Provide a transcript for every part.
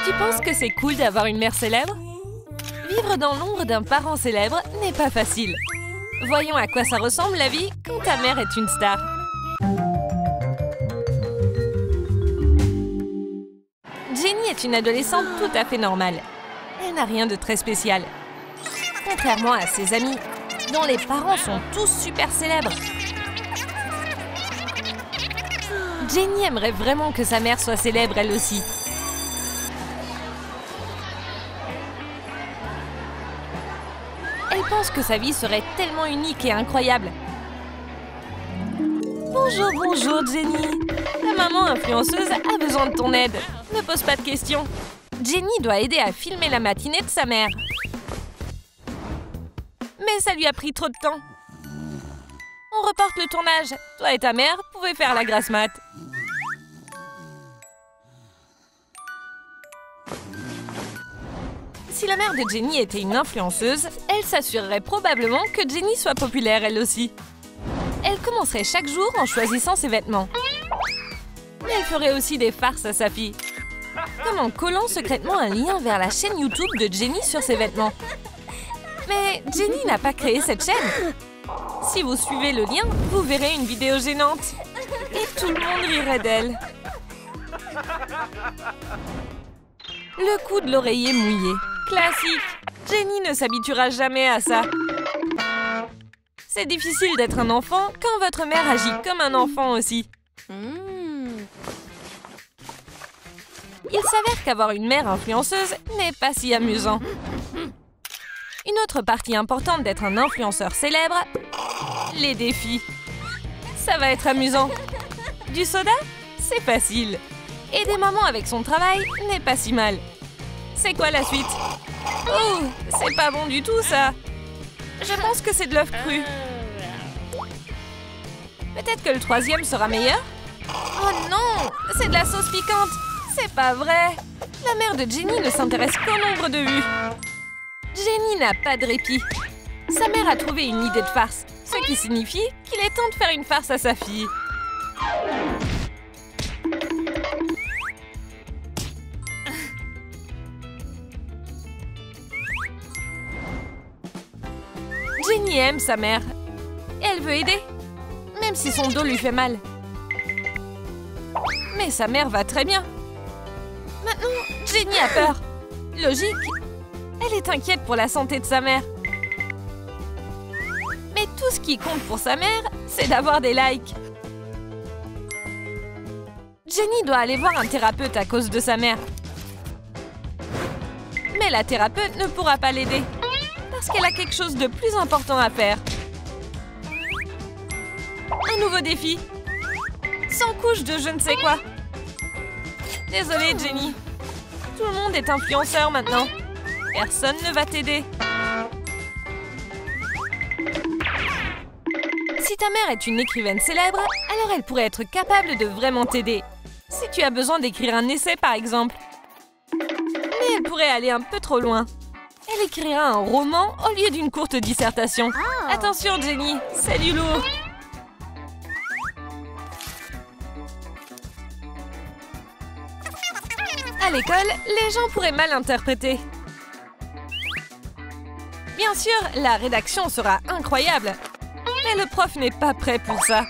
Tu penses que c'est cool d'avoir une mère célèbre? Vivre dans l'ombre d'un parent célèbre n'est pas facile. Voyons à quoi ça ressemble la vie quand ta mère est une star. Jenny est une adolescente tout à fait normale. Elle n'a rien de très spécial. Contrairement à ses amis, dont les parents sont tous super célèbres. Jenny aimerait vraiment que sa mère soit célèbre elle aussi. Elle pense que sa vie serait tellement unique et incroyable. Bonjour, bonjour Jenny. Ta maman influenceuse a besoin de ton aide. Ne pose pas de questions. Jenny doit aider à filmer la matinée de sa mère. Mais ça lui a pris trop de temps. On reporte le tournage. Toi et ta mère pouvez faire la grasse mat. Si la mère de Jenny était une influenceuse, elle s'assurerait probablement que Jenny soit populaire elle aussi. Elle commencerait chaque jour en choisissant ses vêtements. Mais elle ferait aussi des farces à sa fille. Comme en collant secrètement un lien vers la chaîne YouTube de Jenny sur ses vêtements. Mais Jenny n'a pas créé cette chaîne. Si vous suivez le lien, vous verrez une vidéo gênante. Et tout le monde rirait d'elle. Le coup de l'oreiller mouillé. Classique. Jenny ne s'habituera jamais à ça. C'est difficile d'être un enfant quand votre mère agit comme un enfant aussi. Il s'avère qu'avoir une mère influenceuse n'est pas si amusant. Une autre partie importante d'être un influenceur célèbre, les défis. Ça va être amusant. Du soda? C'est facile. Aider maman avec son travail n'est pas si mal. C'est quoi la suite? Oh, c'est pas bon du tout ça. Je pense que c'est de l'œuf cru. Peut-être que le troisième sera meilleur? Oh non, c'est de la sauce piquante. C'est pas vrai. La mère de Jenny ne s'intéresse qu'au nombre de vues. Jenny n'a pas de répit. Sa mère a trouvé une idée de farce, ce qui signifie qu'il est temps de faire une farce à sa fille. Jenny aime sa mère. Et elle veut aider, même si son dos lui fait mal. Mais sa mère va très bien. Maintenant, Jenny a peur. Logique. Elle est inquiète pour la santé de sa mère. Mais tout ce qui compte pour sa mère, c'est d'avoir des likes. Jenny doit aller voir un thérapeute à cause de sa mère. Mais la thérapeute ne pourra pas l'aider. Parce qu'elle a quelque chose de plus important à faire. Un nouveau défi. 100 couches de je ne sais quoi. Désolée, Jenny. Tout le monde est influenceur maintenant. Personne ne va t'aider. Si ta mère est une écrivaine célèbre, alors elle pourrait être capable de vraiment t'aider. Si tu as besoin d'écrire un essai, par exemple. Mais elle pourrait aller un peu trop loin. Elle écrira un roman au lieu d'une courte dissertation. Attention, Jenny, c'est du lourd. À l'école, les gens pourraient mal interpréter. Bien sûr, la rédaction sera incroyable. Mais le prof n'est pas prêt pour ça.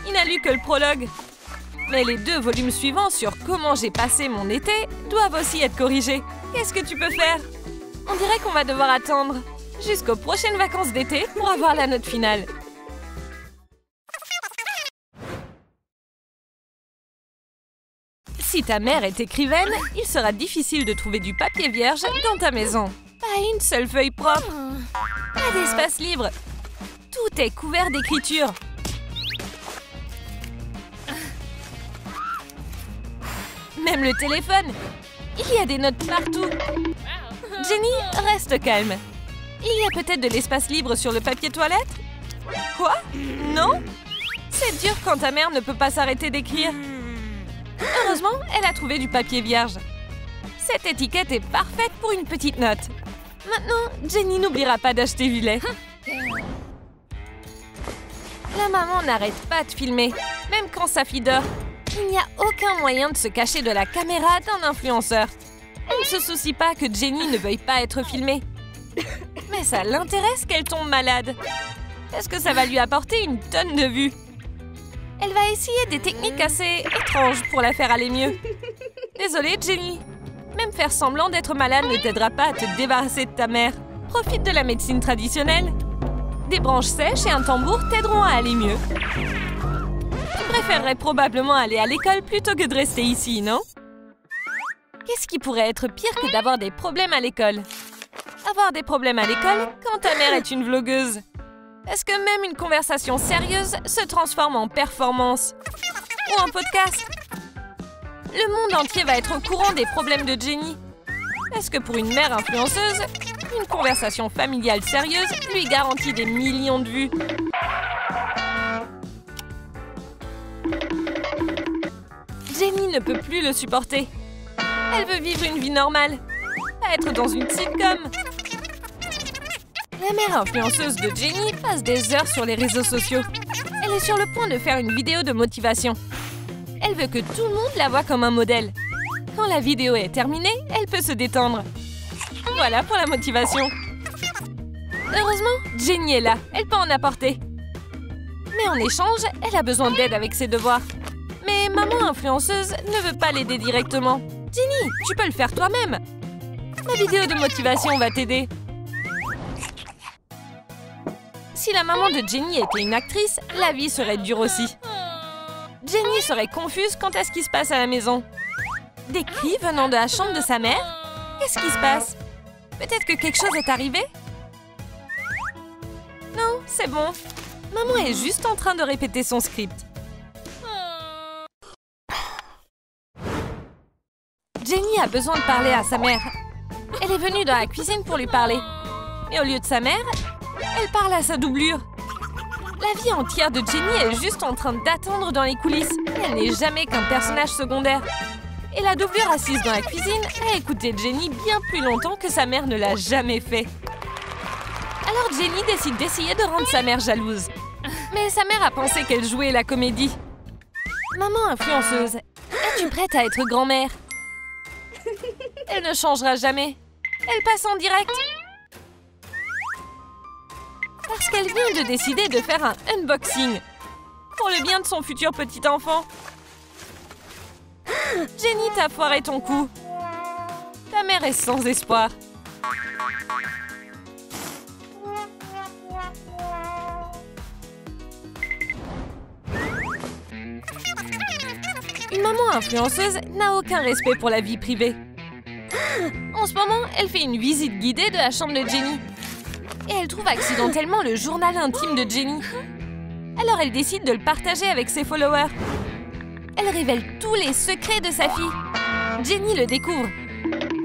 Il n'a lu que le prologue. Mais les 2 volumes suivants sur comment j'ai passé mon été doivent aussi être corrigés. Qu'est-ce que tu peux faire? On dirait qu'on va devoir attendre jusqu'aux prochaines vacances d'été pour avoir la note finale. Si ta mère est écrivaine, il sera difficile de trouver du papier vierge dans ta maison. Pas une seule feuille propre. Pas d'espace libre. Tout est couvert d'écriture. Même le téléphone. Il y a des notes partout. Jenny, reste calme. Il y a peut-être de l'espace libre sur le papier toilette? Quoi? Non? C'est dur quand ta mère ne peut pas s'arrêter d'écrire. Heureusement, elle a trouvé du papier vierge. Cette étiquette est parfaite pour une petite note. Maintenant, Jenny n'oubliera pas d'acheter du lait. La maman n'arrête pas de filmer, même quand sa fille dort. Il n'y a aucun moyen de se cacher de la caméra d'un influenceur. Elle ne se soucie pas que Jenny ne veuille pas être filmée. Mais ça l'intéresse qu'elle tombe malade. Est-ce que ça va lui apporter une tonne de vues? Elle va essayer des techniques assez étranges pour la faire aller mieux. Désolée, Jenny. Même faire semblant d'être malade ne t'aidera pas à te débarrasser de ta mère. Profite de la médecine traditionnelle. Des branches sèches et un tambour t'aideront à aller mieux. Tu préférerais probablement aller à l'école plutôt que de rester ici, non? Qu'est-ce qui pourrait être pire que d'avoir des problèmes à l'école? Avoir des problèmes à l'école quand ta mère est une vlogueuse. Est-ce que même une conversation sérieuse se transforme en performance? Ou en podcast? Le monde entier va être au courant des problèmes de Jenny. Est-ce que pour une mère influenceuse, une conversation familiale sérieuse lui garantit des millions de vues? Jenny ne peut plus le supporter. Elle veut vivre une vie normale, pas être dans une sitcom. La mère influenceuse de Jenny passe des heures sur les réseaux sociaux. Elle est sur le point de faire une vidéo de motivation. Elle veut que tout le monde la voie comme un modèle. Quand la vidéo est terminée, elle peut se détendre. Voilà pour la motivation. Heureusement, Jenny est là. Elle peut en apporter. Mais en échange, elle a besoin d'aide avec ses devoirs. Mais maman influenceuse ne veut pas l'aider directement. Jenny, tu peux le faire toi-même. Ma vidéo de motivation va t'aider. Si la maman de Jenny était une actrice, la vie serait dure aussi. Jenny serait confuse quant à ce qui se passe à la maison. Des cris venant de la chambre de sa mère? Qu'est-ce qui se passe? Peut-être que quelque chose est arrivé? Non, c'est bon. Maman est juste en train de répéter son script. Jenny a besoin de parler à sa mère. Elle est venue dans la cuisine pour lui parler. Et au lieu de sa mère, elle parle à sa doublure. La vie entière de Jenny est juste en train d'attendre dans les coulisses. Elle n'est jamais qu'un personnage secondaire. Et la doublure assise dans la cuisine a écouté Jenny bien plus longtemps que sa mère ne l'a jamais fait. Alors Jenny décide d'essayer de rendre sa mère jalouse. Mais sa mère a pensé qu'elle jouait la comédie. Maman influenceuse, es-tu prête à être grand-mère? Elle ne changera jamais. Elle passe en direct. Parce qu'elle vient de décider de faire un unboxing. Pour le bien de son futur petit enfant. Jenny, t'as foiré ton coup. Ta mère est sans espoir. Une maman influenceuse n'a aucun respect pour la vie privée. En ce moment, elle fait une visite guidée de la chambre de Jenny. Et elle trouve accidentellement le journal intime de Jenny. Alors elle décide de le partager avec ses followers. Elle révèle tous les secrets de sa fille. Jenny le découvre.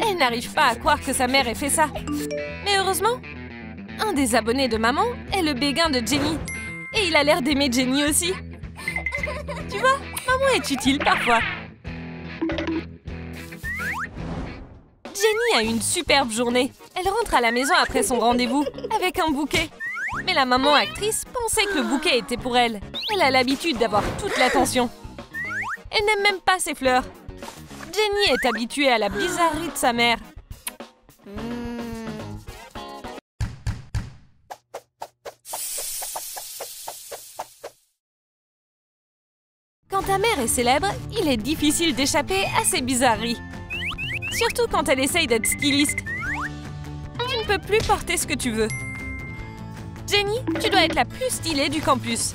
Elle n'arrive pas à croire que sa mère ait fait ça. Mais heureusement, un des abonnés de maman est le béguin de Jenny. Et il a l'air d'aimer Jenny aussi. Tu vois, maman est utile parfois. Jenny a une superbe journée. Elle rentre à la maison après son rendez-vous avec un bouquet. Mais la maman actrice pensait que le bouquet était pour elle. Elle a l'habitude d'avoir toute l'attention. Elle n'aime même pas ses fleurs. Jenny est habituée à la bizarrerie de sa mère. Quand ta mère est célèbre, il est difficile d'échapper à ses bizarreries. Surtout quand elle essaye d'être styliste. Tu ne peux plus porter ce que tu veux. Jenny, tu dois être la plus stylée du campus.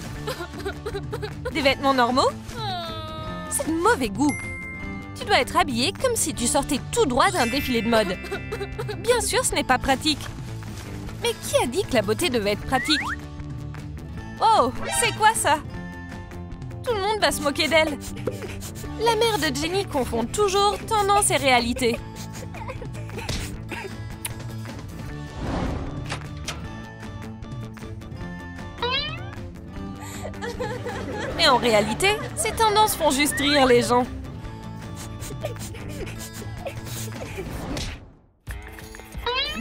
Des vêtements normaux? C'est de mauvais goût. Tu dois être habillée comme si tu sortais tout droit d'un défilé de mode. Bien sûr, ce n'est pas pratique. Mais qui a dit que la beauté devait être pratique? Oh, c'est quoi ça? Tout le monde va se moquer d'elle. La mère de Jenny confond toujours tendance et réalité. Mais en réalité, ces tendances font juste rire les gens.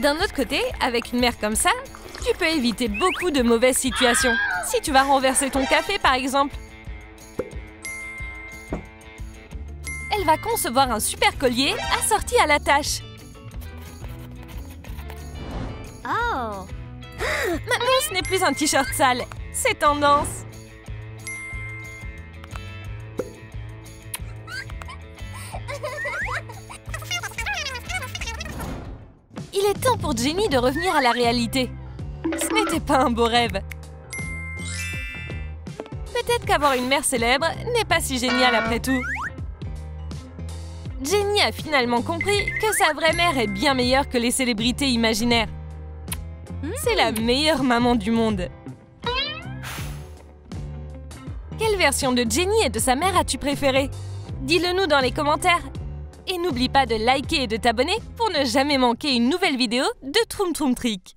D'un autre côté, avec une mère comme ça, tu peux éviter beaucoup de mauvaises situations. Si tu vas renverser ton café, par exemple. Elle va concevoir un super collier assorti à l'attache. Oh. Maintenant, ce n'est plus un t-shirt sale, c'est tendance. Il est temps pour Jenny de revenir à la réalité. Ce n'était pas un beau rêve. Peut-être qu'avoir une mère célèbre n'est pas si génial après tout. Jenny a finalement compris que sa vraie mère est bien meilleure que les célébrités imaginaires. C'est la meilleure maman du monde. Quelle version de Jenny et de sa mère as-tu préférée? Dis-le nous dans les commentaires. Et n'oublie pas de liker et de t'abonner pour ne jamais manquer une nouvelle vidéo de Troum Troum Trick.